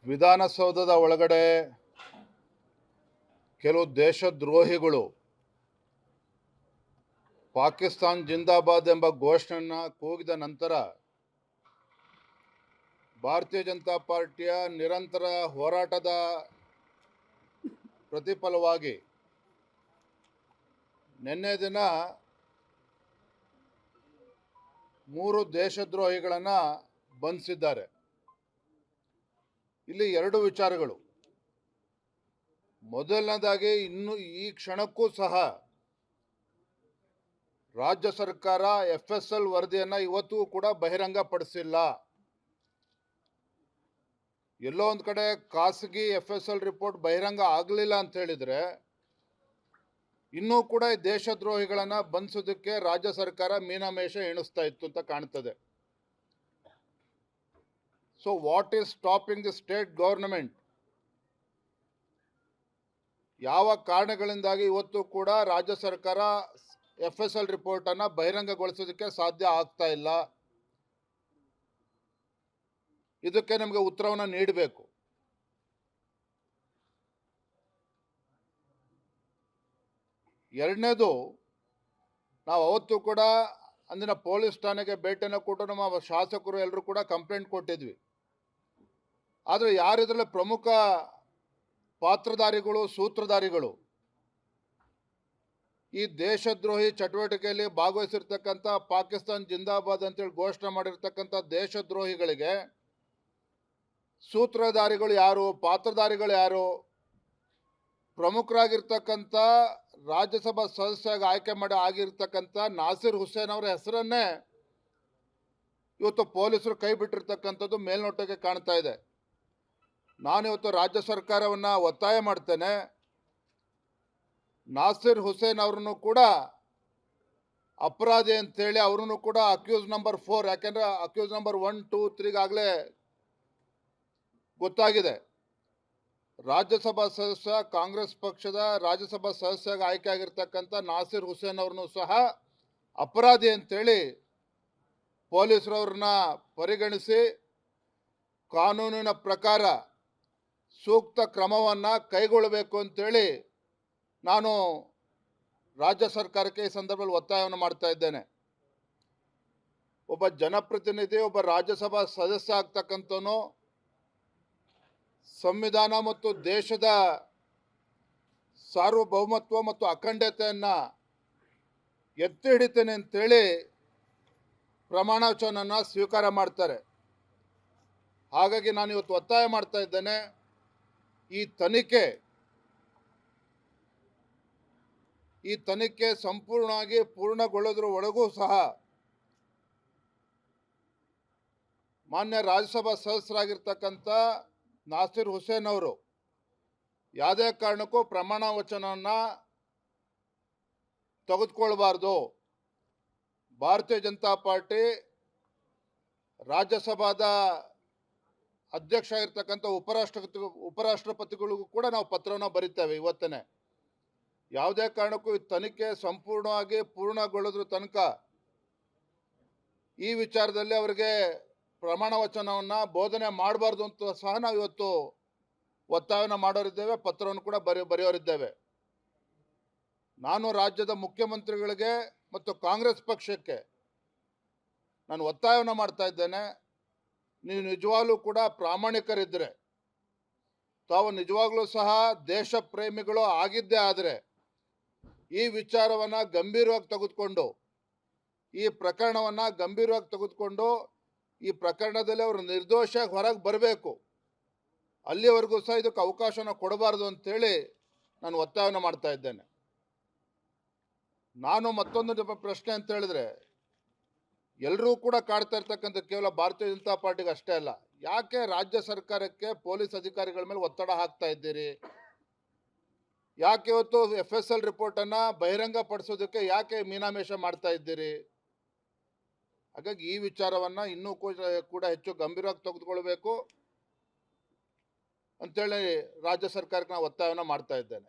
ವಿಧಾನಸೌಧದ ಒಳಗಡೆ ಕೆಲವು ದೇಶದ್ರೋಹಿಗಳು ಪಾಕಿಸ್ತಾನ್ ಜಿಂದಾಬಾದ್ ಎಂಬ ಘೋಷಣೆಯನ್ನು ಕೂಗಿದ ನಂತರ ಭಾರತೀಯ ಜನತಾ ಪಾರ್ಟಿಯ ನಿರಂತರ ಹೋರಾಟದ ಪ್ರತಿಫಲವಾಗಿ ನಿನ್ನೆ ದಿನ 3 ದೇಶದ್ರೋಹಿಗಳನ್ನು ಬಂಧಿಸಿದ್ದಾರೆ. ಇಲ್ಲಿ 2 ವಿಚಾರಗಳು. ಮೊದಲನೇದಾಗಿ, ಇನ್ನು ಈ ಕ್ಷಣಕ್ಕೂ ಸಹ ರಾಜ್ಯ ಸರ್ಕಾರ FSL ವರದಿಯನ್ನು ಇವತ್ತು ಕೂಡ ಬಹಿರಂಗಪಡಿಸಿಲ್ಲ. ಎಲ್ಲೋ ಒಂದು ಕಡೆ ಖಾಸಗಿ FSL ರಿಪೋರ್ಟ್ ಬಹಿರಂಗ ಆಗಲಿಲ್ಲ ಅಂತ ಹೇಳಿದರೆ ಇನ್ನೂ ಕೂಡ ಈ ದೇಶದ್ರೋಹಿಗಳನ್ನು ಬಂಧಿಸೋದಕ್ಕೆ ರಾಜ್ಯ ಸರ್ಕಾರ ಮೀನಮೇಷ ಎಣಿಸ್ತಾ ಇತ್ತು ಅಂತ ಕಾಣ್ತದೆ. So what is stopping the state government? ಯಾವ ಕಾರಣಗಳಿಂದಾಗಿ ಇವತ್ತು ಕೂಡ ರಾಜ್ಯ ಸರ್ಕಾರ FSL ರಿಪೋರ್ಟನ್ನು ಬಹಿರಂಗಗೊಳಿಸೋದಕ್ಕೆ ಸಾಧ್ಯ ಆಗ್ತಾ ಇಲ್ಲ? ಇದಕ್ಕೆ ನಮಗೆ ಉತ್ತರವನ್ನು ನೀಡಬೇಕು. ಎರಡನೇದು, ನಾವು ಅವತ್ತು ಕೂಡ ಅಂದಿನ ಪೊಲೀಸ್ ಠಾಣೆಗೆ ಭೇಟಿಯನ್ನು ಕೊಟ್ಟು ನಮ್ಮ ಶಾಸಕರು ಎಲ್ಲರೂ ಕೂಡ ಕಂಪ್ಲೇಂಟ್ ಕೊಟ್ಟಿದ್ವಿ. ಆದರೆ ಯಾರಿದ್ರಲ್ಲಿ ಪ್ರಮುಖ ಪಾತ್ರಧಾರಿಗಳು, ಸೂತ್ರಧಾರಿಗಳು, ಈ ದೇಶದ್ರೋಹಿ ಚಟುವಟಿಕೆಯಲ್ಲಿ ಭಾಗವಹಿಸಿರ್ತಕ್ಕಂಥ ಪಾಕಿಸ್ತಾನ್ ಜಿಂದಾಬಾದ್ ಅಂತೇಳಿ ಘೋಷಣೆ ಮಾಡಿರ್ತಕ್ಕಂಥ ದೇಶದ್ರೋಹಿಗಳಿಗೆ ಸೂತ್ರಧಾರಿಗಳು ಯಾರು, ಪಾತ್ರಧಾರಿಗಳು ಯಾರು? ಪ್ರಮುಖರಾಗಿರ್ತಕ್ಕಂಥ ರಾಜ್ಯಸಭಾ ಸದಸ್ಯರಾಗಿ ಆಯ್ಕೆ ಆಗಿರ್ತಕ್ಕಂಥ ನಾಸಿರ್ ಹುಸೇನ್ ಅವರ ಹೆಸರನ್ನೇ ಇವತ್ತು ಪೊಲೀಸರು ಕೈ ಬಿಟ್ಟಿರ್ತಕ್ಕಂಥದ್ದು ಮೇಲ್ನೋಟಕ್ಕೆ ಕಾಣ್ತಾ ಇದೆ. ನಾನಿವತ್ತು ರಾಜ್ಯ ಸರ್ಕಾರವನ್ನು ಒತ್ತಾಯ ಮಾಡ್ತೇನೆ, ನಾಸಿರ್ ಹುಸೇನ್ ಅವರನ್ನು ಕೂಡ ಅಪರಾಧಿ ಅಂತೇಳಿ ಅವರನ್ನು ಕೂಡ ಅಕ್ಯೂಸ್ ನಂಬರ್ 4, ಯಾಕೆಂದರೆ ಅಕ್ಯೂಸ್ ನಂಬರ್ 1, 2, 3 ಗೊತ್ತಾಗಿದೆ. ರಾಜ್ಯಸಭಾ ಸದಸ್ಯ, ಕಾಂಗ್ರೆಸ್ ಪಕ್ಷದ ರಾಜ್ಯಸಭಾ ಸದಸ್ಯರಾಗಿ ಆಯ್ಕೆ ಆಗಿರ್ತಕ್ಕಂಥ ನಾಸಿರ್ ಹುಸೇನ್ ಅವ್ರನ್ನೂ ಸಹ ಅಪರಾಧಿ ಅಂತೇಳಿ ಪೊಲೀಸರವ್ರನ್ನ ಪರಿಗಣಿಸಿ ಕಾನೂನಿನ ಪ್ರಕಾರ ಸೂಕ್ತ ಕ್ರಮವನ್ನು ಕೈಗೊಳ್ಳಬೇಕು ಅಂತೇಳಿ ನಾನು ರಾಜ್ಯ ಸರ್ಕಾರಕ್ಕೆ ಈ ಸಂದರ್ಭದಲ್ಲಿ ಒತ್ತಾಯವನ್ನು ಮಾಡ್ತಾ ಇದ್ದೇನೆ. ಒಬ್ಬ ಜನಪ್ರತಿನಿಧಿ, ಒಬ್ಬ ರಾಜ್ಯಸಭಾ ಸದಸ್ಯ ಆಗ್ತಕ್ಕಂಥವನು ಸಂವಿಧಾನ ಮತ್ತು ದೇಶದ ಸಾರ್ವಭೌಮತ್ವ ಮತ್ತು ಅಖಂಡತೆಯನ್ನು ಎತ್ತಿ ಹಿಡಿತೇನೆ ಅಂತೇಳಿ ಪ್ರಮಾಣ ವಚನವನ್ನು ಸ್ವೀಕಾರ ಮಾಡ್ತಾರೆ. ಹಾಗಾಗಿ ನಾನು ಇವತ್ತು ಒತ್ತಾಯ ಮಾಡ್ತಾ ಇದ್ದೇನೆ, ಈ ತನಿಖೆ ಸಂಪೂರ್ಣವಾಗಿ ಪೂರ್ಣಗೊಳ್ಳೋದ್ರ ಒಳಗೂ ಸಹ ಮಾನ್ಯ ರಾಜ್ಯಸಭಾ ಸದಸ್ಯರಾಗಿರ್ತಕ್ಕಂಥ ನಾಸಿರ್ ಹುಸೇನ್ ಅವರು ಯಾವುದೇ ಕಾರಣಕ್ಕೂ ಪ್ರಮಾಣ ವಚನವನ್ನು ತೆಗೆದುಕೊಳ್ಬಾರ್ದು. ಭಾರತೀಯ ಜನತಾ ಪಾರ್ಟಿ ರಾಜ್ಯಸಭಾದ ಅಧ್ಯಕ್ಷ ಆಗಿರ್ತಕ್ಕಂಥ ಉಪರಾಷ್ಟ್ರಪತಿಗಳಿಗೂ ಕೂಡ ನಾವು ಪತ್ರವನ್ನು ಬರೀತೇವೆ ಇವತ್ತೇ. ಯಾವುದೇ ಕಾರಣಕ್ಕೂ ಈ ತನಿಖೆ ಸಂಪೂರ್ಣವಾಗಿ ಪೂರ್ಣಗೊಳ್ಳೋದ್ರ ತನಕ ಈ ವಿಚಾರದಲ್ಲಿ ಅವರಿಗೆ ಪ್ರಮಾಣ ವಚನವನ್ನು ಬೋಧನೆ ಮಾಡಬಾರ್ದು ಅಂತ ಸಹ ನಾವು ಇವತ್ತು ಒತ್ತಾಯವನ್ನು ಮಾಡೋರಿದ್ದೇವೆ, ಪತ್ರವನ್ನು ಕೂಡ ಬರೆಯೋರಿದ್ದೇವೆ. ನಾನು ರಾಜ್ಯದ ಮುಖ್ಯಮಂತ್ರಿಗಳಿಗೆ ಮತ್ತು ಕಾಂಗ್ರೆಸ್ ಪಕ್ಷಕ್ಕೆ ನಾನು ಒತ್ತಾಯವನ್ನು ಮಾಡ್ತಾ ಇದ್ದೇನೆ, ನೀವು ನಿಜವಾಗ್ಲೂ ಕೂಡ ಪ್ರಾಮಾಣಿಕರಿದ್ದರೆ, ತಾವು ನಿಜವಾಗ್ಲೂ ಸಹ ದೇಶ ಪ್ರೇಮಿಗಳು ಆಗಿದ್ದೇ ಆದರೆ ಈ ವಿಚಾರವನ್ನು ಗಂಭೀರವಾಗಿ ತೆಗೆದುಕೊಂಡು, ಈ ಪ್ರಕರಣವನ್ನು ಗಂಭೀರವಾಗಿ ತೆಗೆದುಕೊಂಡು ಈ ಪ್ರಕರಣದಲ್ಲಿ ಅವರು ನಿರ್ದೋಷಿಯಾಗಿ ಹೊರಗೆ ಬರಬೇಕು. ಅಲ್ಲಿವರೆಗೂ ಸಹ ಇದಕ್ಕೆ ಅವಕಾಶನ ಕೊಡಬಾರ್ದು ಅಂತೇಳಿ ನಾನು ಒತ್ತಾಯವನ್ನು ಮಾಡ್ತಾ ಇದ್ದೇನೆ. ನಾನು ಮತ್ತೊಂದು ಪ್ರಶ್ನೆ ಅಂತ ಹೇಳಿದ್ರೆ, ಎಲ್ಲರೂ ಕೂಡ ಕಾಡ್ತಾ ಇರ್ತಕ್ಕಂಥ ಕೇವಲ ಭಾರತೀಯ ಜನತಾ ಪಾರ್ಟಿಗೆ ಅಷ್ಟೇ ಅಲ್ಲ, ಯಾಕೆ ರಾಜ್ಯ ಸರ್ಕಾರಕ್ಕೆ ಪೊಲೀಸ್ ಅಧಿಕಾರಿಗಳ ಮೇಲೆ ಒತ್ತಡ ಹಾಕ್ತಾ ಇದ್ದೀರಿ? ಯಾಕೆ ಇವತ್ತು FSL ರಿಪೋರ್ಟನ್ನು ಬಹಿರಂಗಪಡಿಸೋದಕ್ಕೆ ಯಾಕೆ ಮೀನಾಮೇಷ ಮಾಡ್ತಾ ಇದ್ದೀರಿ? ಹಾಗಾಗಿ ಈ ವಿಚಾರವನ್ನು ಇನ್ನೂ ಕೂಡ ಹೆಚ್ಚು ಗಂಭೀರವಾಗಿ ತೆಗೆದುಕೊಳ್ಬೇಕು ಅಂತೇಳಿ ರಾಜ್ಯ ಸರ್ಕಾರಕ್ಕೆ ನಾನು ಒತ್ತಾಯವನ್ನು ಮಾಡ್ತಾ ಇದ್ದೇನೆ.